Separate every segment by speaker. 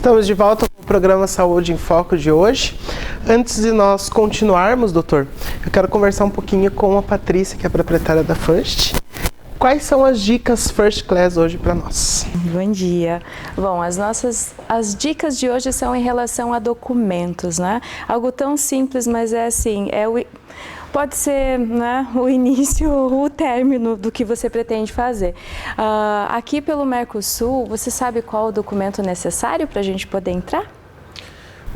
Speaker 1: Estamos de volta com o programa Saúde em Foco de hoje. Antes de nós continuarmos, doutor, eu quero conversar um pouquinho com a Patrícia, que é a proprietária da First. Quais são as dicas First Class hoje para nós?
Speaker 2: Bom dia. Bom, as dicas de hoje são em relação a documentos, né? Algo tão simples, mas é assim, pode ser, né, o início ou o término do que você pretende fazer. Aqui pelo Mercosul, você sabe qual o documento necessário para a gente poder entrar?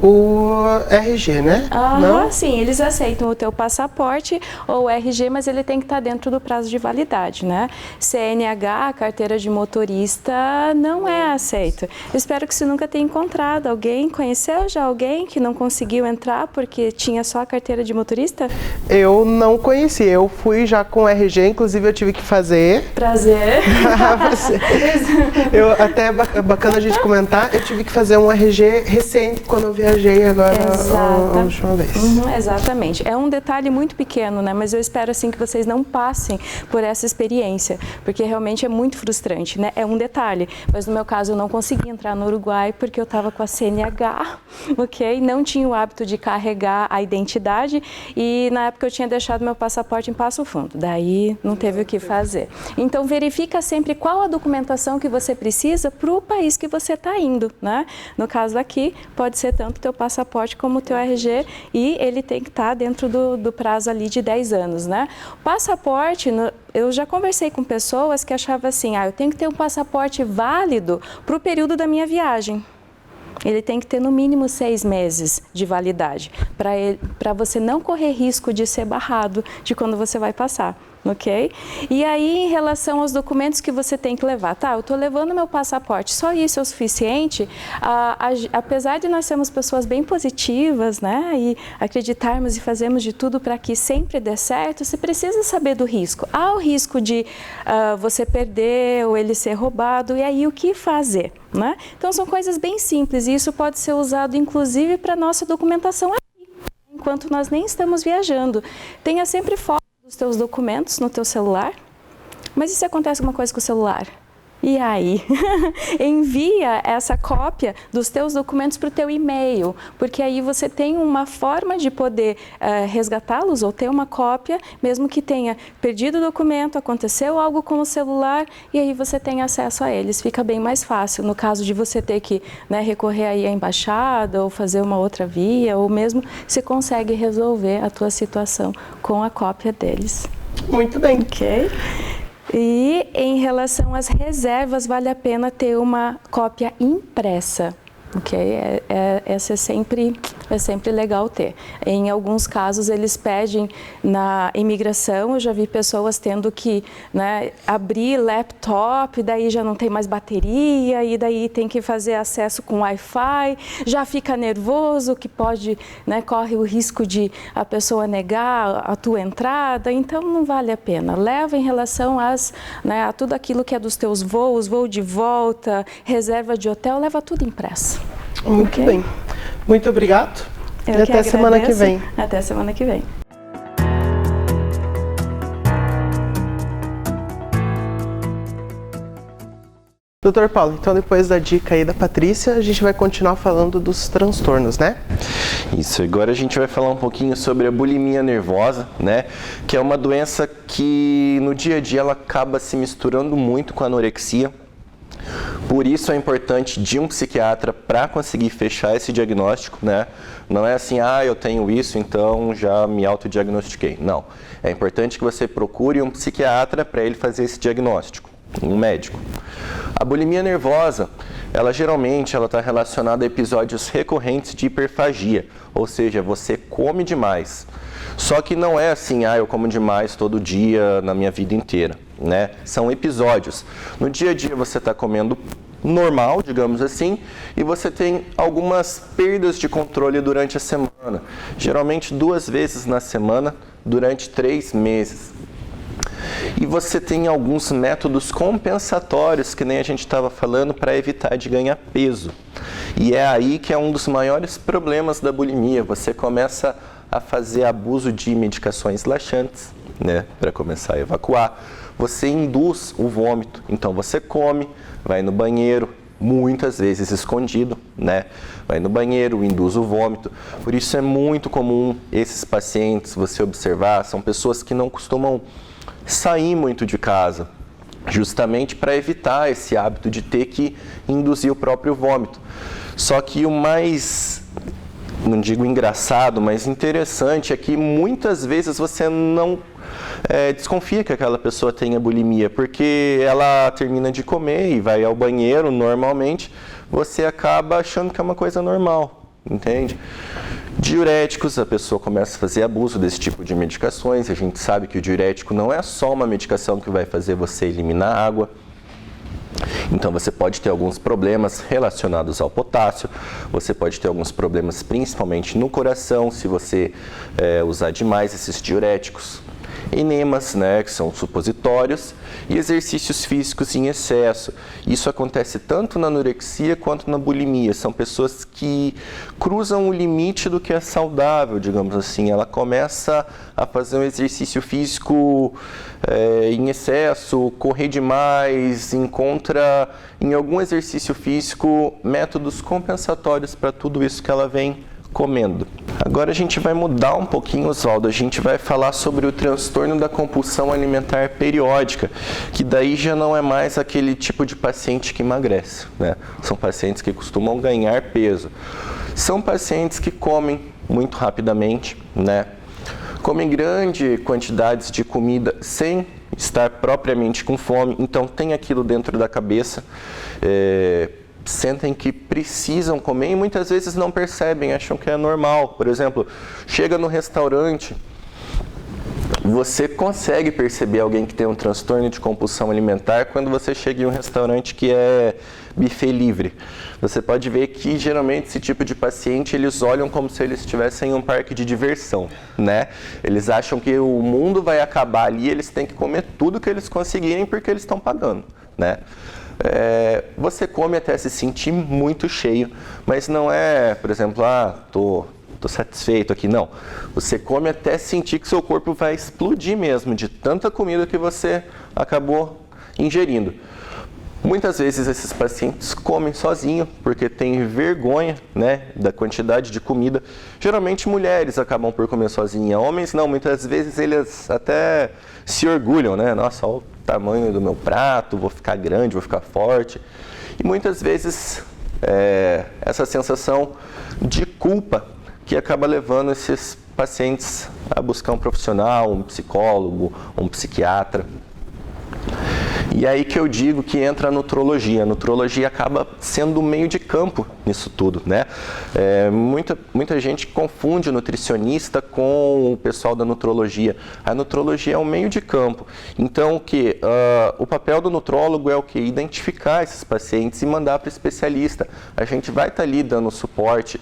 Speaker 1: O RG, né?
Speaker 2: Não? Sim, eles aceitam o teu passaporte ou o RG, mas ele tem que estar dentro do prazo de validade, né? CNH, carteira de motorista, não é aceito. Eu espero que você nunca tenha encontrado alguém, conheceu já alguém que não conseguiu entrar porque tinha só a carteira de motorista?
Speaker 1: Eu não conheci, eu fui já com o RG, inclusive eu tive que fazer.
Speaker 2: Prazer.
Speaker 1: Até é bacana a gente comentar, eu tive que fazer um RG recente quando eu viajei agora a última vez.
Speaker 2: Exatamente. É um detalhe muito pequeno, né? Mas eu espero assim que vocês não passem por essa experiência, porque realmente é muito frustrante, né? É um detalhe. Mas no meu caso eu não consegui entrar no Uruguai porque eu estava com a CNH, ok? Não tinha o hábito de carregar a identidade e na época eu tinha deixado meu passaporte em Passo Fundo. Daí não teve o que fazer. Então verifica sempre qual a documentação que você precisa para o país que você está indo, né? No caso aqui, pode ser tanto o teu passaporte como o teu RG e ele tem que estar dentro do prazo ali de 10 anos, né? O passaporte, eu já conversei com pessoas que achavam assim, eu tenho que ter um passaporte válido para o período da minha viagem. Ele tem que ter no mínimo 6 meses de validade, para você não correr risco de ser barrado de quando você vai passar, ok? E aí, em relação aos documentos que você tem que levar, eu estou levando meu passaporte, só isso é o suficiente? Apesar de nós sermos pessoas bem positivas, né, e acreditarmos e fazermos de tudo para que sempre dê certo, você precisa saber do risco. Há o risco de você perder ou ele ser roubado, e aí o que fazer? Né? Então são coisas bem simples e isso pode ser usado inclusive para nossa documentação aqui, enquanto nós nem estamos viajando. Tenha sempre foto dos teus documentos no teu celular, mas e se acontece alguma coisa com o celular? E aí? Envia essa cópia dos teus documentos para o teu e-mail, porque aí você tem uma forma de poder resgatá-los ou ter uma cópia, mesmo que tenha perdido o documento, aconteceu algo com o celular, e aí você tem acesso a eles. Fica bem mais fácil, no caso de você ter que, né, recorrer aí à embaixada ou fazer uma outra via, ou mesmo você consegue resolver a tua situação com a cópia deles.
Speaker 1: Muito bem.
Speaker 2: Ok? E em relação às reservas, vale a pena ter uma cópia impressa, ok? Essa é sempre legal ter. Em alguns casos, eles pedem na imigração, eu já vi pessoas tendo que, né, abrir laptop, daí já não tem mais bateria, e daí tem que fazer acesso com Wi-Fi, já fica nervoso, que pode, né, corre o risco de a pessoa negar a tua entrada, então não vale a pena. Leva em relação né, a tudo aquilo que é dos teus voos, voo de volta, reserva de hotel, leva tudo impresso.
Speaker 1: Muito bem. Muito obrigado.
Speaker 2: E
Speaker 1: até semana que vem.
Speaker 2: Até semana que vem.
Speaker 1: Doutor Paulo, então depois da dica aí da Patrícia, a gente vai continuar falando dos transtornos, né?
Speaker 3: Isso, agora a gente vai falar um pouquinho sobre a bulimia nervosa, né? Que é uma doença que no dia a dia ela acaba se misturando muito com a anorexia. Por isso é importante de um psiquiatra para conseguir fechar esse diagnóstico, né? Não é assim, eu tenho isso, então já me autodiagnostiquei. Não, é importante que você procure um psiquiatra para ele fazer esse diagnóstico, um médico. A bulimia nervosa, ela geralmente está relacionada a episódios recorrentes de hiperfagia, ou seja, você come demais. Só que não é assim, eu como demais todo dia na minha vida inteira, né? São episódios. No dia a dia você está comendo normal, digamos assim, e você tem algumas perdas de controle durante a semana. Geralmente 2 vezes na semana, durante 3 meses. E você tem alguns métodos compensatórios, que nem a gente estava falando, para evitar de ganhar peso. E é aí que é um dos maiores problemas da bulimia. Você começa a fazer abuso de medicações laxantes, né, para começar a evacuar. Você induz o vômito. Então você come, vai no banheiro, muitas vezes escondido, né? Vai no banheiro, induz o vômito. Por isso é muito comum esses pacientes, você observar, são pessoas que não costumam sair muito de casa, justamente para evitar esse hábito de ter que induzir o próprio vômito. Só que o mais, não digo engraçado, mas interessante é que muitas vezes você não desconfia que aquela pessoa tenha bulimia, porque ela termina de comer e vai ao banheiro normalmente, você acaba achando que é uma coisa normal, entende? Diuréticos, a pessoa começa a fazer abuso desse tipo de medicações, a gente sabe que o diurético não é só uma medicação que vai fazer você eliminar água. Então você pode ter alguns problemas relacionados ao potássio, você pode ter alguns problemas principalmente no coração, se você usar demais esses diuréticos. Enemas, né, que são supositórios, e exercícios físicos em excesso. Isso acontece tanto na anorexia quanto na bulimia. São pessoas que cruzam o limite do que é saudável, digamos assim. Ela começa a fazer um exercício físico em excesso, correr demais, encontra em algum exercício físico métodos compensatórios para tudo isso que ela vem comendo. Agora a gente vai mudar um pouquinho, Oswaldo, a gente vai falar sobre o transtorno da compulsão alimentar periódica, que daí já não é mais aquele tipo de paciente que emagrece, né? São pacientes que costumam ganhar peso. São pacientes que comem muito rapidamente, né? Comem grandes quantidades de comida sem estar propriamente com fome, então tem aquilo dentro da cabeça, sentem que precisam comer e muitas vezes não percebem, acham que é normal. Por exemplo, chega no restaurante, você consegue perceber alguém que tem um transtorno de compulsão alimentar quando você chega em um restaurante que é buffet livre. Você pode ver que geralmente esse tipo de paciente, eles olham como se eles estivessem em um parque de diversão, né? Eles acham que o mundo vai acabar ali, eles têm que comer tudo que eles conseguirem porque eles estão pagando, né? Você come até se sentir muito cheio, mas não é, por exemplo, tô satisfeito aqui, não. Você come até sentir que seu corpo vai explodir mesmo, de tanta comida que você acabou ingerindo. Muitas vezes esses pacientes comem sozinho, porque têm vergonha, né, da quantidade de comida. Geralmente mulheres acabam por comer sozinha, homens não, muitas vezes eles até se orgulham, né, nossa, olha o tamanho do meu prato, vou ficar grande, vou ficar forte. E muitas vezes essa sensação de culpa que acaba levando esses pacientes a buscar um profissional, um psicólogo, um psiquiatra. E aí que eu digo que entra a nutrologia. A nutrologia acaba sendo um meio de campo nisso tudo, né? Muita gente confunde o nutricionista com o pessoal da nutrologia. A nutrologia é um meio de campo. Então, o papel do nutrólogo é o que? Identificar esses pacientes e mandar para o especialista. A gente vai estar ali dando o suporte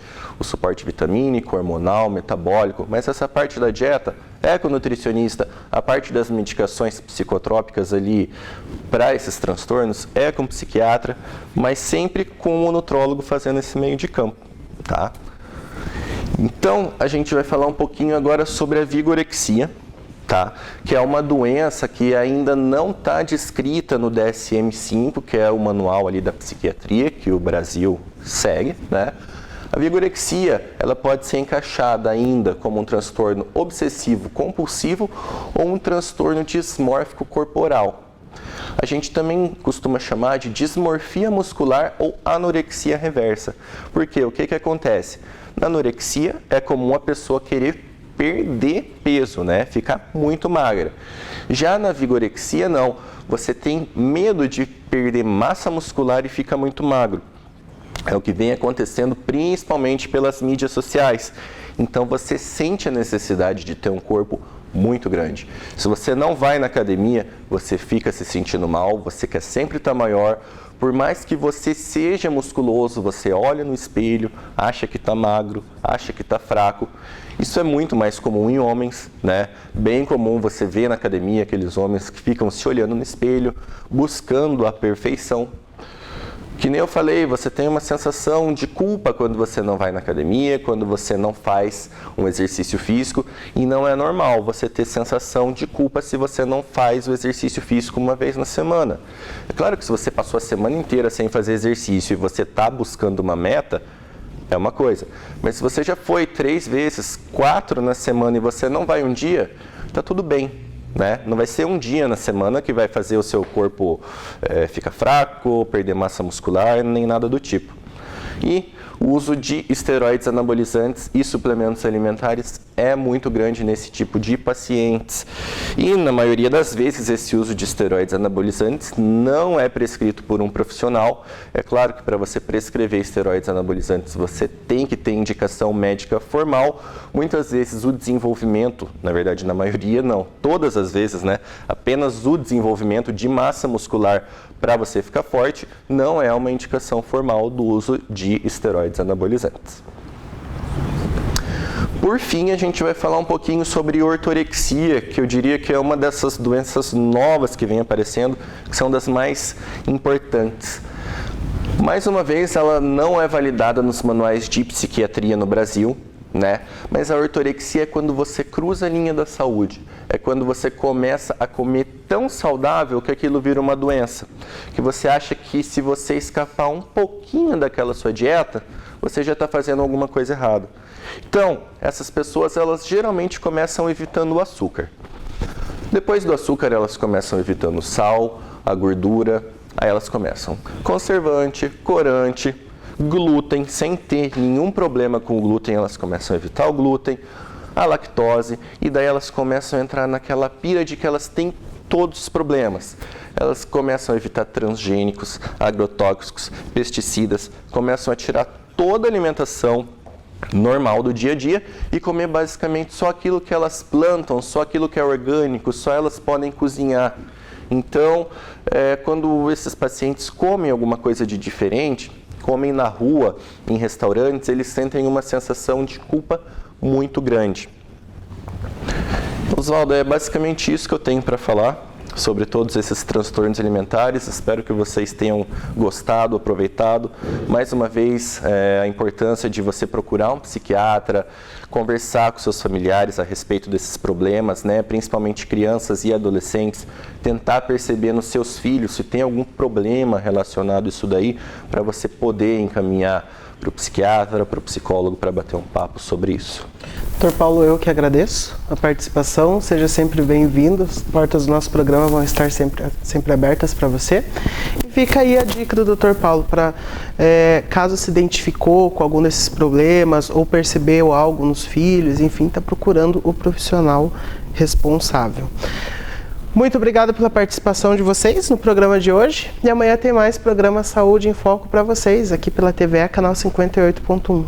Speaker 3: vitamínico, hormonal, metabólico, mas essa parte da dieta é com o nutricionista. A parte das medicações psicotrópicas ali para esses transtornos é com o psiquiatra, mas sempre com o nutrólogo fazendo esse meio de campo, tá? Então, a gente vai falar um pouquinho agora sobre a vigorexia, tá? Que é uma doença que ainda não está descrita no DSM-5, que é o manual ali da psiquiatria que o Brasil segue, né? A vigorexia, ela pode ser encaixada ainda como um transtorno obsessivo-compulsivo ou um transtorno dismórfico corporal. A gente também costuma chamar de dismorfia muscular ou anorexia reversa. Por quê? O que acontece? Na anorexia, é comum a pessoa querer perder peso, né? Ficar muito magra. Já na vigorexia, não. Você tem medo de perder massa muscular e fica muito magro. É o que vem acontecendo principalmente pelas mídias sociais. Então você sente a necessidade de ter um corpo muito grande. Se você não vai na academia, você fica se sentindo mal, você quer sempre estar maior. Por mais que você seja musculoso, você olha no espelho, acha que está magro, acha que está fraco. Isso é muito mais comum em homens, né? Bem comum você ver na academia aqueles homens que ficam se olhando no espelho, buscando a perfeição. Que nem eu falei, você tem uma sensação de culpa quando você não vai na academia, quando você não faz um exercício físico, e não é normal você ter sensação de culpa se você não faz o exercício físico uma vez na semana. É claro que se você passou a semana inteira sem fazer exercício e você está buscando uma meta, é uma coisa. Mas se você já foi 3 vezes, 4 na semana e você não vai um dia, está tudo bem. Né? Não vai ser um dia na semana que vai fazer o seu corpo ficar fraco, perder massa muscular, nem nada do tipo. E o uso de esteroides anabolizantes e suplementos alimentares é muito grande nesse tipo de pacientes. E na maioria das vezes esse uso de esteroides anabolizantes não é prescrito por um profissional. É claro que para você prescrever esteroides anabolizantes você tem que ter indicação médica formal. Muitas vezes o desenvolvimento, na verdade na maioria não, todas as vezes, né, apenas o desenvolvimento de massa muscular para você ficar forte não é uma indicação formal do uso de esteroides anabolizantes. Por fim, a gente vai falar um pouquinho sobre ortorexia, que eu diria que é uma dessas doenças novas que vem aparecendo, que são das mais importantes. Mais uma vez, ela não é validada nos manuais de psiquiatria no Brasil, né? Mas a ortorexia é quando você cruza a linha da saúde. É quando você começa a comer tão saudável que aquilo vira uma doença. Que você acha que se você escapar um pouquinho daquela sua dieta, você já está fazendo alguma coisa errada. Então, essas pessoas, elas geralmente começam evitando o açúcar. Depois do açúcar, elas começam evitando o sal, a gordura. Aí elas começam conservante, corante, glúten, sem ter nenhum problema com o glúten, elas começam a evitar o glúten, a lactose, e daí elas começam a entrar naquela pira de que elas têm todos os problemas. Elas começam a evitar transgênicos, agrotóxicos, pesticidas, começam a tirar toda a alimentação normal do dia a dia e comer basicamente só aquilo que elas plantam, só aquilo que é orgânico, só elas podem cozinhar. Então, quando esses pacientes comem alguma coisa de diferente, comem na rua, em restaurantes, eles sentem uma sensação de culpa muito grande. Oswaldo, é basicamente isso que eu tenho para falar sobre todos esses transtornos alimentares. Espero que vocês tenham gostado, aproveitado. Mais uma vez, a importância de você procurar um psiquiatra, conversar com seus familiares a respeito desses problemas, né? Principalmente crianças e adolescentes, tentar perceber nos seus filhos se tem algum problema relacionado a isso daí, para você poder encaminhar para o psiquiatra, para o psicólogo, para bater um papo sobre isso.
Speaker 1: Dr. Paulo, eu que agradeço a participação, seja sempre bem-vindo, as portas do nosso programa vão estar sempre abertas para você. E fica aí a dica do Dr. Paulo para, caso se identificou com algum desses problemas ou percebeu algo nos filhos, enfim, está procurando o profissional responsável. Muito obrigado pela participação de vocês no programa de hoje e amanhã tem mais programa Saúde em Foco para vocês aqui pela TVE, canal 58.1.